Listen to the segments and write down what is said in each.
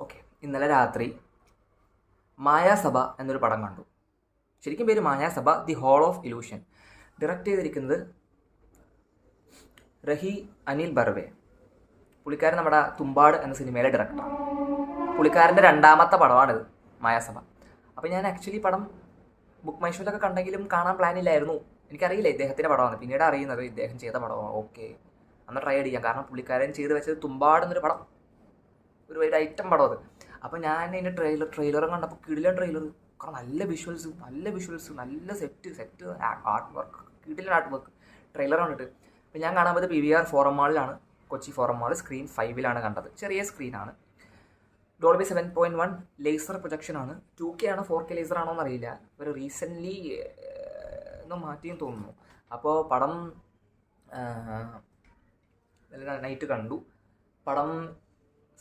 Okay, ഇന്നലെ രാത്രി മായാസഭ എന്നൊരു പടം കണ്ടു. ശരിക്കും പേര് Mayasabha the hall of illusion. Direct ചെയ്തിരിക്കുന്നത് റഹി അനിൽ ബർവെ. പുള്ളിക്കാരൻ നമ്മുടെ തുമ്പാട് എന്ന സിനിമയിലെ ഡയറക്ടർ. പുള്ളിക്കാരൻ്റെ രണ്ടാമത്തെ പടമാണിത്, മായാസഭ. അപ്പോൾ ഞാൻ ആക്ച്വലി പടം ബുക്ക് മൈ ഷോയിലൊക്കെ കണ്ടെങ്കിലും കാണാൻ പ്ലാനില്ലായിരുന്നു. എനിക്കറിയില്ല ഇദ്ദേഹത്തിൻ്റെ പടമാണ്, പിന്നീട് അറിയുന്നത് ഇദ്ദേഹം ചെയ്ത പടമാണ്. ഓക്കെ, അന്ന് ട്രൈ ചെയ്യാം. കാരണം പുള്ളിക്കാരൻ ചെയ്ത് വെച്ചത് തുമ്പാട് എന്നൊരു പടം, ഒരു ഐറ്റം പടം അത്. അപ്പോൾ ഞാൻ അതിൻ്റെ ട്രെയിലറും കണ്ടപ്പോൾ കിടിലൻ ട്രെയിലർ. കാരണം നല്ല വിഷ്വൽസ്, നല്ല സെറ്റ് ആർട്ട് വർക്ക്, കിടിലൻ ആർട്ട് വർക്ക്. ട്രെയിലർ കണ്ടിട്ട് അപ്പോൾ ഞാൻ കാണാൻ പോയത് PVR ഫോറം മാളിലാണ്, കൊച്ചി ഫോറം മാൾ. സ്ക്രീൻ 5-ലാണ് കണ്ടത്. ചെറിയ സ്ക്രീനാണ്. Dolby 7.1 laser പ്രൊജക്ഷനാണ്. 2K ആണോ 4K ലേസർ ആണോ എന്നറിയില്ല. ഒരു റീസെൻ്റ്ലി ഒന്ന് മാറ്റിയെന്ന് തോന്നുന്നു. അപ്പോൾ പടം നൈറ്റ് കണ്ടു. പടം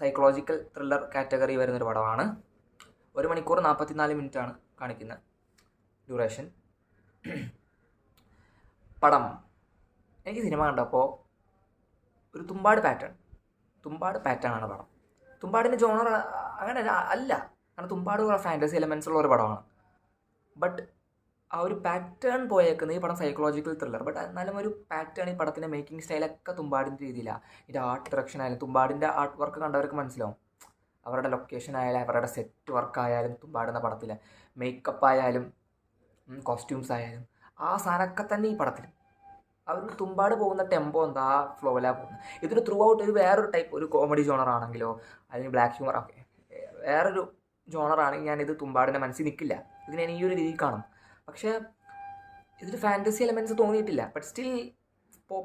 സൈക്കോളജിക്കൽ ത്രില്ലർ കാറ്റഗറി വരുന്നൊരു പടമാണ്. 1 മണിക്കൂർ 44 മിനിറ്റാണ് കാണിക്കുന്ന ഡ്യൂറേഷൻ. പടം എനിക്ക് സിനിമ കണ്ടപ്പോൾ ഒരു തുമ്പാട് പാറ്റേൺ ആണ് പടം. തുമ്പാടിൻ്റെ ജോണർ അങ്ങനെ അല്ല, കാരണം തുമ്പാട് ഫാൻറ്റസി എലമെൻസ് ഉള്ള ഒരു പടമാണ്. ബട്ട് ആ ഒരു പാറ്റേൺ പോയേക്കുന്നത് ഈ പടം സൈക്കോളജിക്കൽ ത്രില്ലർ. ബട്ട് എന്നാലും ഒരു പാറ്റേൺ, ഈ പടത്തിൻ്റെ മേക്കിംഗ് സ്റ്റൈലൊക്കെ തുമ്പാടിൻ്റെ രീതിയിലാണ്. ഇതിൻ്റെ ആർട്ട് ഡയറക്ഷൻ ആയാലും, തുമ്പാടിൻ്റെ ആർട്ട് വർക്ക് കണ്ടവർക്ക് മനസ്സിലാവും. അവരുടെ ലൊക്കേഷൻ ആയാലും, അവരുടെ സെറ്റ് വർക്ക് ആയാലും, തുമ്പാടുന്ന പടത്തിലെ മേക്കപ്പ് ആയാലും, കോസ്റ്റ്യൂംസ് ആയാലും, ആ സാധനമൊക്കെ തന്നെ ഈ പടത്തിൽ. അവർ തുമ്പാട് പോകുന്ന ടെമ്പോ എന്താ, ആ ഫ്ലോയിലാണ് പോകുന്നത്. ഇതിന് ത്രൂ ഔട്ട് ഒരു വേറൊരു ടൈപ്പ്, ഒരു കോമഡി ജോണർ ആണെങ്കിലോ അല്ലെങ്കിൽ ബ്ലാക്ക് ഹ്യൂമർ, ഓക്കെ വേറൊരു ജോണറാണെങ്കിൽ ഞാനിത് തുമ്പാടിൻ്റെ മനസ്സിൽ നിൽക്കില്ല. ഇതിനെ ഈ ഒരു രീതിയിൽ കാണും. പക്ഷേ ഇതിൽ ഫാൻറ്റസി എലമെൻറ്റ്സ് തോന്നിയിട്ടില്ല. ബട്ട് സ്റ്റിൽ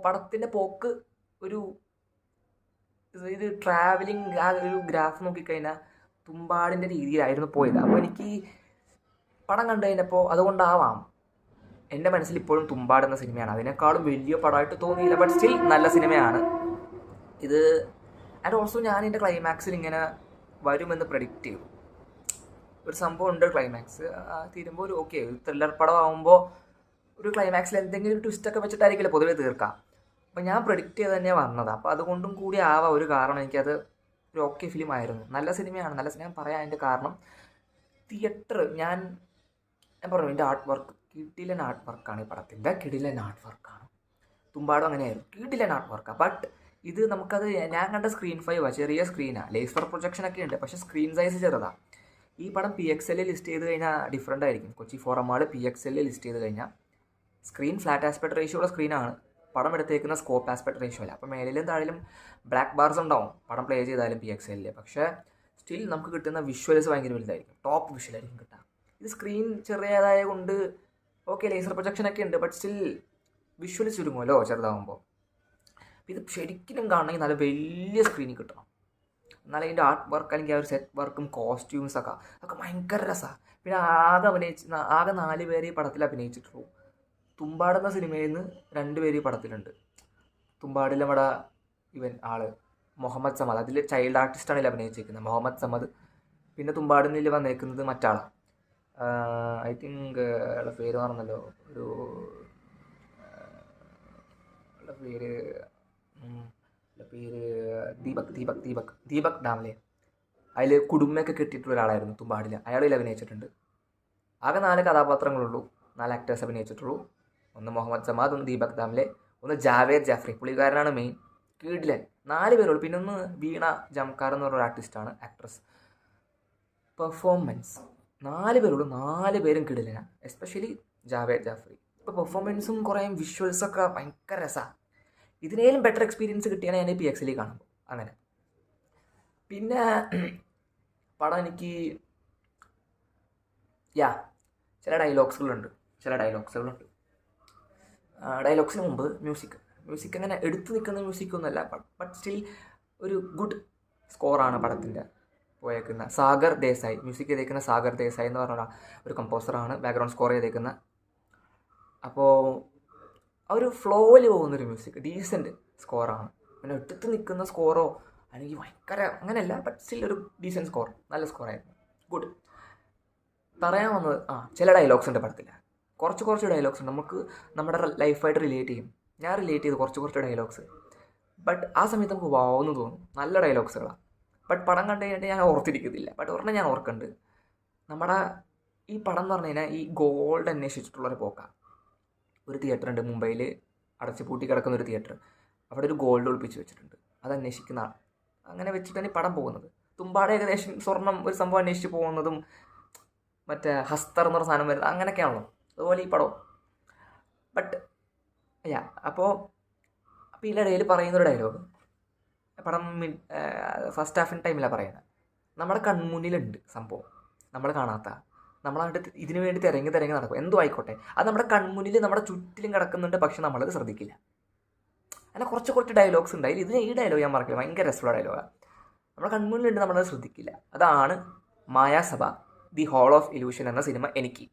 പടത്തിൻ്റെ പോക്ക് ഒരു ഇത് ട്രാവലിംഗ്, ആ ഒരു ഗ്രാഫ് നോക്കിക്കഴിഞ്ഞാൽ തുമ്പാടിൻ്റെ രീതിയിലായിരുന്നു പോയത്. അപ്പോൾ എനിക്ക് പടം കണ്ടു കഴിഞ്ഞപ്പോൾ അതുകൊണ്ടാവാം എൻ്റെ മനസ്സിൽ ഇപ്പോഴും തുമ്പാട് എന്ന സിനിമയാണ്. അതിനേക്കാളും വലിയ പടമായിട്ട് തോന്നിയില്ല. ബട്ട് സ്റ്റിൽ നല്ല സിനിമയാണ് ഇത്. ആൻഡ് ഓൾസോ ഞാൻ എൻ്റെ ക്ലൈമാക്സിൽ ഇങ്ങനെ വരുമെന്ന് പ്രെഡിക്റ്റ് ചെയ്തു. ഒരു സംഭവം ഉണ്ട്, ക്ലൈമാക്സ് തീരുമ്പോൾ ഒരു ഓക്കെ, ഒരു ത്രില്ലർ പടം ആകുമ്പോൾ ഒരു ക്ലൈമാക്സിൽ എന്തെങ്കിലും ഒരു ട്വിസ്റ്റൊക്കെ വെച്ചിട്ടായിരിക്കില്ല പൊതുവെ തീർക്കാം. അപ്പോൾ ഞാൻ പ്രെഡിക്റ്റ് ചെയ്ത് തന്നെയാണ് വന്നത്. അപ്പോൾ അതുകൊണ്ടും കൂടി ആവാം ഒരു കാരണം. എനിക്കത് ഒരു ഓക്കെ ഫിലിം ആയിരുന്നു. നല്ല സിനിമയാണ്. നല്ല സിനിമ പറയാൻ അതിൻ്റെ കാരണം തിയേറ്റർ, ഞാൻ പറഞ്ഞു എൻ്റെ ആർട്ട് വർക്ക്, കിടിലൻ ആർട്ട് വർക്കാണ് ഈ പടത്തിൻ്റെ. കിടിലൻ ആർട്ട് വർക്കാണ്. തുമ്പാടും അങ്ങനെയായിരുന്നു, കിടിലൻ ആർട്ട് വർക്കാണ്. ബട്ട് ഇത് നമുക്കത്, ഞാൻ കണ്ട സ്ക്രീൻ 5 ചെറിയ സ്ക്രീനാണ്. ലേസർ പ്രൊജക്ഷനൊക്കെ ഉണ്ട്, പക്ഷേ സ്ക്രീൻ സൈസ് ചെറുതാണ്. ഈ പടം PXL ലിസ്റ്റ് ചെയ്ത് കഴിഞ്ഞാൽ ഡിഫറൻ്റ് ആയിരിക്കും. Kochi forum mall PXL list ചെയ്ത് കഴിഞ്ഞാൽ സ്ക്രീൻ ഫ്ലാറ്റ് ആസ്പെക്ട് റേഷ്യോ ഉള്ള സ്ക്രീനാണ്. പടം എടുത്തേക്കുന്ന സ്കോപ്പ് ആസ്പെക്ട് റേഷ്യോ അല്ല. അപ്പോൾ മേലിലും താഴിലും ബ്ലാക്ക് ബാർസ് ഉണ്ടാവും പടം പ്ലേ ചെയ്താലും PXL. പക്ഷേ സ്റ്റിൽ നമുക്ക് കിട്ടുന്ന വിഷ്വൽസ് ഭയങ്കര വലുതായിരിക്കും, ടോപ്പ് വിഷ്വലായിരിക്കും കിട്ടുക. ഇത് സ്ക്രീൻ ചെറിയതായ കൊണ്ട് ഓക്കെ ലേസർ പ്രൊജക്ഷനൊക്കെ ഉണ്ട്, ബട്ട് സ്റ്റിൽ വിഷ്വൽ ചുരുങ്ങുമല്ലോ ചെറുതാകുമ്പോൾ. ഇത് ശരിക്കും കാണണമെങ്കിൽ നല്ല വലിയ സ്ക്രീനിൽ കിട്ടണം. എന്നാലും അതിൻ്റെ ആർട്ട് വർക്ക് അല്ലെങ്കിൽ ആ ഒരു സെറ്റ് വർക്കും കോസ്റ്റ്യൂംസൊക്കെ അതൊക്കെ ഭയങ്കര രസമാണ്. പിന്നെ ആകെ 4 പേര് ഈ പടത്തിൽ അഭിനയിച്ചിട്ടുള്ളൂ. തുമ്പാടെന്ന സിനിമയിൽ നിന്ന് 2 പേര് ഈ പടത്തിലുണ്ട്. തുമ്പാടിൽ നമ്മുടെ ആള് മുഹമ്മദ് സമദ്, അതിൽ ചൈൽഡ് ആർട്ടിസ്റ്റാണ് ഇതിൽ അഭിനയിച്ചിരിക്കുന്നത്, മുഹമ്മദ് സമദ്. പിന്നെ തുമ്പാടിനിൽ വന്നേക്കുന്നത് മറ്റാളാണ്, ഐ തിങ്ക് ഉള്ള പേര് പറഞ്ഞല്ലോ, ഒരു പേര് ദീപക് ഡാംലെ. അതിൽ കുടുംബമൊക്കെ കെട്ടിയിട്ടുള്ള ഒരാളായിരുന്നു തുമ്പാടിൽ. അയാളിൽ അഭിനയിച്ചിട്ടുണ്ട്. ആകെ 4 കഥാപാത്രങ്ങളുള്ളൂ, 4 ആക്ടേഴ്സ് അഭിനയിച്ചിട്ടുള്ളൂ. ഒന്ന് മുഹമ്മദ് സമാദ്, ഒന്ന് ദീപക് ഡാംലെ, ഒന്ന് ജാവേദ് ജാഫ്രി, പുള്ളിക്കാരനാണ് മെയിൻ. കിടിലൻ 4 പേരുള്ളൂ. പിന്നെ ഒന്ന് വീണ ജംകാർ എന്ന് പറഞ്ഞൊരു ആർട്ടിസ്റ്റാണ്, ആക്ട്രസ്. പെർഫോമൻസ് 4 പേരുള്ളൂ, 4 പേരും കിടിലനാണ്. എസ്പെഷ്യലി ജാവേദ് ജാഫ്രി. ഇപ്പോൾ പെർഫോമൻസും കുറേ വിഷ്വൽസൊക്കെ ഭയങ്കര രസമാണ്. ഇതിനേലും ബെറ്റർ എക്സ്പീരിയൻസ് കിട്ടിയാണ് ഞാൻ PXL കാണുമ്പോൾ. അങ്ങനെ പിന്നെ പടം എനിക്ക് ചില ഡയലോഗ്സുകളുണ്ട്. ഡയലോഗ്സിന് മുമ്പ് മ്യൂസിക് അങ്ങനെ എടുത്തു നിൽക്കുന്ന മ്യൂസിക്കൊന്നുമല്ല, ബട്ട് സ്റ്റിൽ ഒരു ഗുഡ് സ്കോറാണ് പടത്തിൻ്റെ പോയേക്കുന്ന. സാഗർ ദേശായി മ്യൂസിക് ചെയ്തേക്കുന്ന, സാഗർ ദേശായി എന്ന് പറഞ്ഞ ഒരു കമ്പോസറാണ് ബാക്ക്ഗ്രൗണ്ട് സ്കോർ ചെയ്തേക്കുന്ന. അപ്പോൾ ആ ഒരു ഫ്ലോയിൽ പോകുന്നൊരു മ്യൂസിക്, ഡീസൻറ്റ് സ്കോറാണ്. പിന്നെ എടുത്ത് നിൽക്കുന്ന സ്കോറോ അല്ലെങ്കിൽ ഭയങ്കര അങ്ങനെയല്ല, ബട്ട് സ്റ്റിൽ ഒരു ഡീസൻറ്റ് സ്കോർ, നല്ല സ്കോറായിരുന്നു, ഗുഡ്. പറയാൻ വന്നത് ചില ഡയലോഗ്സ് ഉണ്ട് പടത്തിൽ. കുറച്ച് ഡയലോഗ്സ് ഉണ്ട് നമുക്ക് നമ്മുടെ ലൈഫായിട്ട് റിലേറ്റ് ചെയ്യും. ഞാൻ റിലേറ്റ് ചെയ്ത് കുറച്ച് ഡയലോഗ്സ്. ബട്ട് ആ സമയത്ത് നമുക്ക് വാവെന്ന് തോന്നും. നല്ല ഡയലോഗ്സുകളാണ്, ബട്ട് പടം കണ്ടു കഴിഞ്ഞിട്ട് ഞാൻ ഓർത്തിരിക്കുന്നില്ല. ബട്ട് ഒരെണ്ണം ഞാൻ ഓർക്കുന്നുണ്ട്. നമ്മുടെ ഈ പടം എന്ന് പറഞ്ഞു കഴിഞ്ഞാൽ ഈ ഗോൾഡ് അന്വേഷിച്ചിട്ടുള്ളൊരു പോക്കാണ്. ഒരു തിയേറ്റർ ഉണ്ട് മുംബൈയിൽ, അടച്ചു പൂട്ടി കിടക്കുന്ന ഒരു തിയേറ്റർ. അവിടെ ഒരു ഗോൾഡ് ഒളിപ്പിച്ച് വെച്ചിട്ടുണ്ട്. അത് അന്വേഷിക്കുന്ന ആൾ. അങ്ങനെ വെച്ചിട്ടാണ് ഈ പടം പോകുന്നത്. തുമ്പാട് ഏകദേശം സ്വർണം ഒരു സംഭവം അന്വേഷിച്ച് പോകുന്നതും മറ്റേ ഹസ്തർ എന്ന് പറഞ്ഞ സാധനം വരുന്നത് അങ്ങനെയൊക്കെയാണല്ലോ. അതുപോലെ ഈ പടവും. ബട്ട് അപ്പോൾ ഇതിനിടയിൽ പറയുന്നൊരു ഡയലോഗ് പടം ഫസ്റ്റ് ഹാഫിൻ ടൈമിലാണ് പറയുന്നത്. നമ്മുടെ കൺമുന്നിലുണ്ട് സംഭവം, നമ്മൾ കാണാത്ത, നമ്മളായിട്ട് ഇതിനു വേണ്ടി തിരങ്ങി നടക്കും. എന്തോ ആയിക്കോട്ടെ, അത് നമ്മുടെ കൺമുന്നിൽ നമ്മുടെ ചുറ്റിലും കിടക്കുന്നുണ്ട്. പക്ഷെ നമ്മളത് ശ്രദ്ധിക്കില്ല. അങ്ങനെ കുറച്ച് ഡയലോഗ്സ് ഉണ്ടായി. ഈ ഡയലോഗ് ഞാൻ മറക്കില്ല, ഭയങ്കര രസമുള്ള ഡയലോഗാണ്. നമ്മുടെ കൺമുന്നിലുണ്ട്, നമ്മളത് ശ്രദ്ധിക്കില്ല. അതാണ് മായാസഭ ദി ഹോൾ ഓഫ് ഇലൂഷൻ എന്ന സിനിമ എനിക്ക്